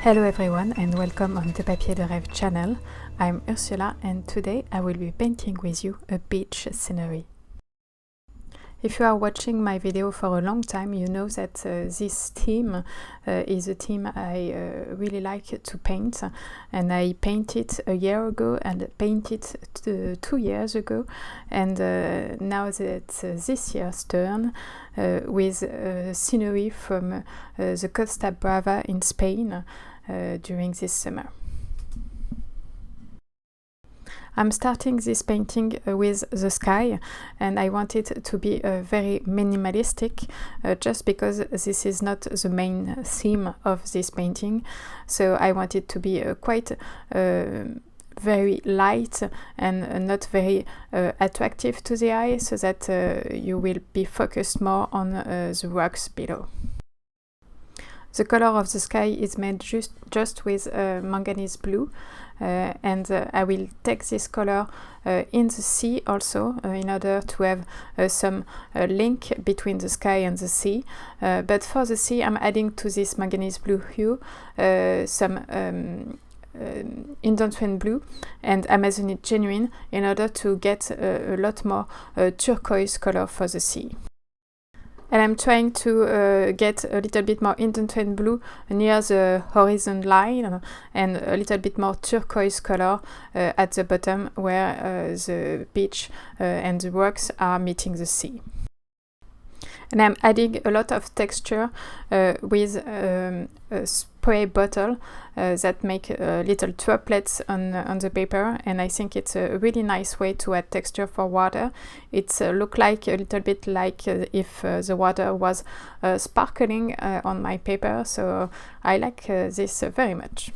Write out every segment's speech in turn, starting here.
Hello everyone and welcome on the Papier de Rêve channel. I'm Ursula and today I will be painting with you a beach scenery. If you are watching my video for a long time, you know that this theme is a theme I really like to paint, and I painted a year ago and painted 2 years ago, and now that this year's turn with scenery from the Costa Brava in Spain during this summer. I'm starting this painting with the sky, and I want it to be very minimalistic just because this is not the main theme of this painting. So I want it to be quite very light and not very attractive to the eye, so that you will be focused more on the rocks below. The color of the sky is made just with manganese blue, and I will take this color in the sea also in order to have some link between the sky and the sea. But for the sea, I'm adding to this manganese blue hue some indented blue and Amazonic genuine in order to get a lot more turquoise color for the sea. And I'm trying to get a little bit more indented blue near the horizon line and a little bit more turquoise color at the bottom where the beach and the rocks are meeting the sea. And I'm adding a lot of texture with a spray bottle that make little droplets on the paper, and I think it's a really nice way to add texture for water. It looks like a little bit like if the water was sparkling on my paper, so I like this very much.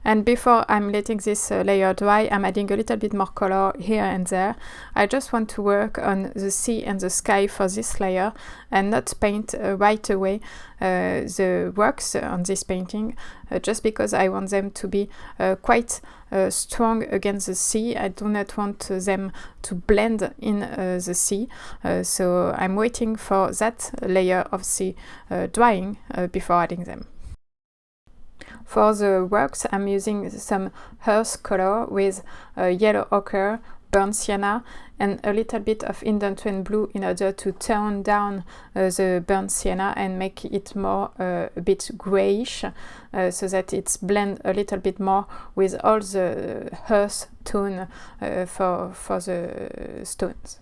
And before I'm letting this layer dry, I'm adding a little bit more color here and there. I just want to work on the sea and the sky for this layer and not paint right away the rocks on this painting, just because I want them to be quite strong against the sea. I do not want them to blend in the sea, so I'm waiting for that layer of sea drying before adding them. For the rocks, I'm using some hearth color with yellow ochre, burnt sienna, and a little bit of indented blue in order to tone down the burnt sienna and make it more a bit grayish, so that it's blend a little bit more with all the hearth tone for the stones.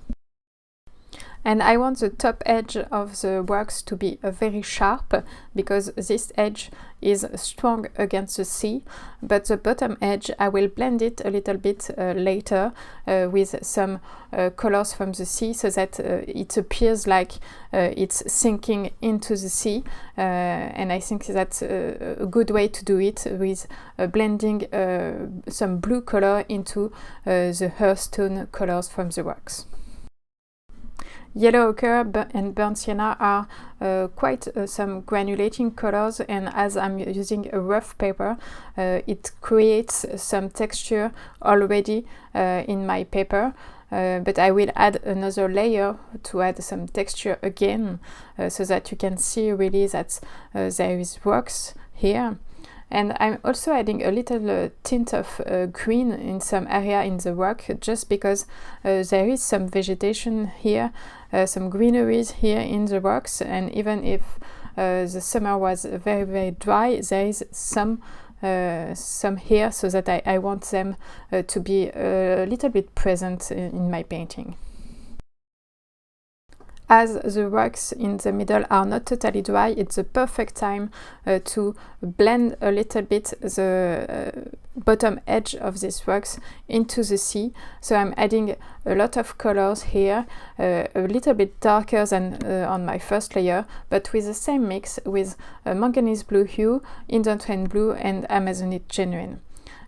And I want the top edge of the rocks to be very sharp, because this edge is strong against the sea, but the bottom edge I will blend it a little bit later with some colors from the sea, so that it appears like it's sinking into the sea, and I think that's a good way to do it, with blending some blue color into the earth tone colors from the rocks. Yellow ochre and burnt sienna are quite some granulating colors, and as I'm using a rough paper, it creates some texture already in my paper, but I will add another layer to add some texture again, so that you can see really that there is rocks here. And I'm also adding a little tint of green in some area in the rock, just because there is some vegetation here, some greeneries here in the rocks, and even if the summer was very, very dry, there is some here, so that I want them to be a little bit present in my painting. As the rocks in the middle are not totally dry, it's the perfect time to blend a little bit the bottom edge of these rocks into the sea. So I'm adding a lot of colors here, a little bit darker than on my first layer, but with the same mix with manganese blue hue, indented blue, and Amazonic genuine.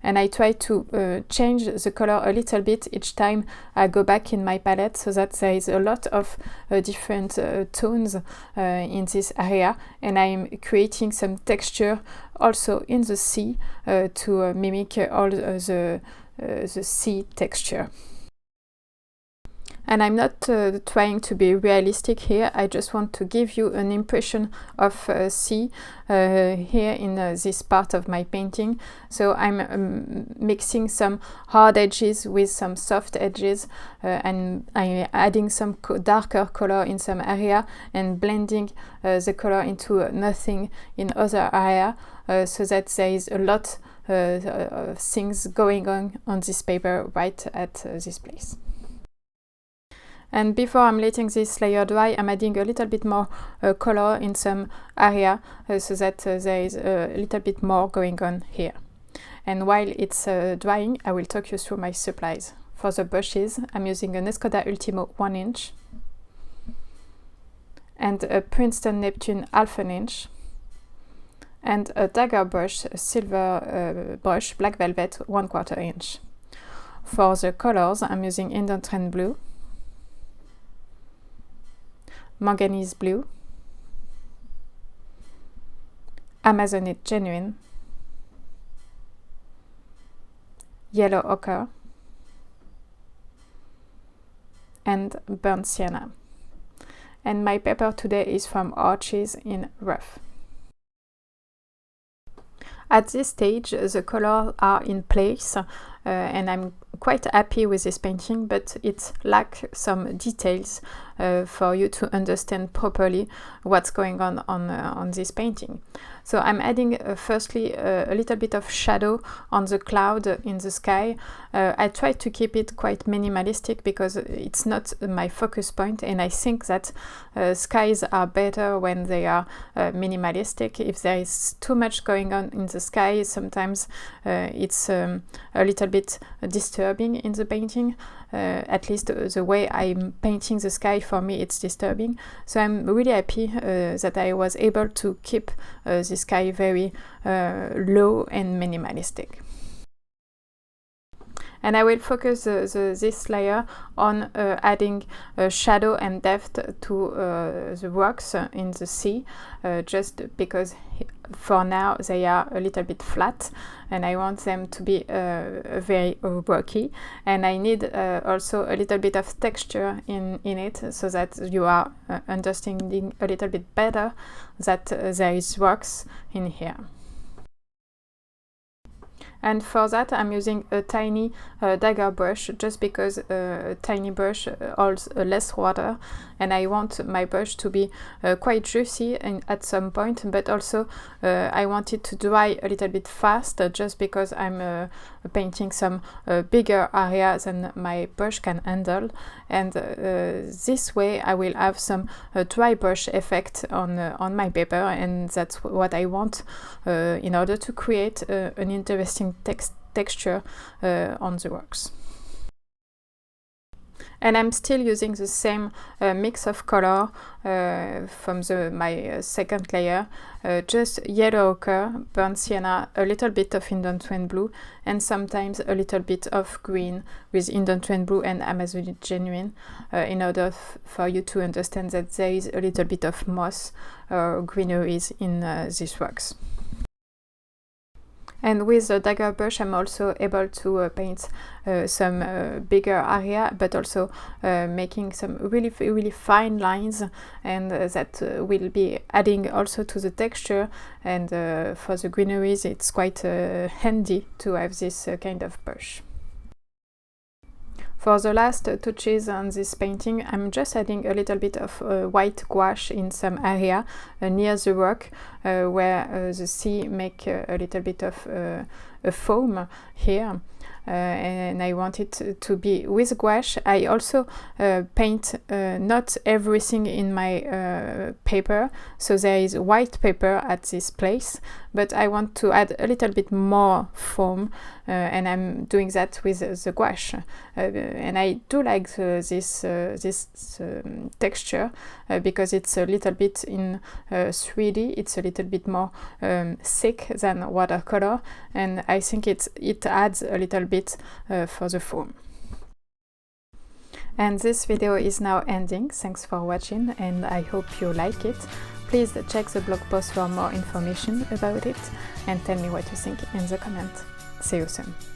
And I try to change the color a little bit each time I go back in my palette, so that there is a lot of different tones in this area, and I'm creating some texture also in the sea to mimic all the sea texture. And I'm not trying to be realistic here. I just want to give you an impression of sea here in this part of my painting. So I'm mixing some hard edges with some soft edges, and I'm adding some darker color in some area and blending the color into nothing in other area, so that there is a lot of things going on this paper right at this place. And before I'm letting this layer dry, I'm adding a little bit more color in some area, so that there is a little bit more going on here. And while it's drying, I will talk you through my supplies. For the brushes, I'm using an Escoda Último 1 inch and a Princeton Neptune 1/2 inch and a dagger brush, a silver brush, black velvet 1/4 inch. For the colors, I'm using indented blue, manganese blue, Amazonite genuine, yellow ochre, and burnt sienna. And my paper today is from Arches in rough. At this stage, the colors are in place, and I'm quite happy with this painting, but it lacks some details for you to understand properly what's going on this painting. So I'm adding firstly a little bit of shadow on the cloud in the sky. I try to keep it quite minimalistic because it's not my focus point, and I think that skies are better when they are minimalistic. If there is too much going on in the sky, sometimes it's a little bit disturbing in the painting. At least the way I'm painting the sky, for me it's disturbing. So I'm really happy that I was able to keep the sky very low and minimalistic. And I will focus this layer on adding shadow and depth to the rocks in the sea, just because for now they are a little bit flat and I want them to be very rocky, and I need also a little bit of texture in it, so that you are understanding a little bit better that there is rocks in here. And for that I'm using a tiny dagger brush, just because a tiny brush holds less water, and I want my brush to be quite juicy at some point, but also I want it to dry a little bit fast, just because I'm painting some bigger area than my brush can handle, and this way I will have some dry brush effect on my paper, and that's what I want in order to create an interesting texture on the works. And I'm still using the same mix of color from my second layer, just yellow ochre, burnt sienna, a little bit of indented blue, and sometimes a little bit of green with indented blue and Amazonite genuine, in order for you to understand that there is a little bit of moss or greeneries in these rocks. And with the dagger brush I'm also able to paint some bigger area, but also making some really fine lines, and that will be adding also to the texture, and for the greeneries it's quite handy to have this kind of brush. For the last touches on this painting, I'm just adding a little bit of white gouache in some area near the rock, where the sea make a little bit of a foam here. And I want it to be with gouache. I also paint not everything in my paper, so there is white paper at this place, but I want to add a little bit more foam, and I'm doing that with the gouache. And I do like this texture, because it's a little bit in 3D, it's a little bit more thick than watercolor, and I think it adds a little bit for the foam. And this video is now ending. Thanks for watching, and I hope you like it. Please check the blog post for more information about it, and tell me what you think in the comments. See you soon.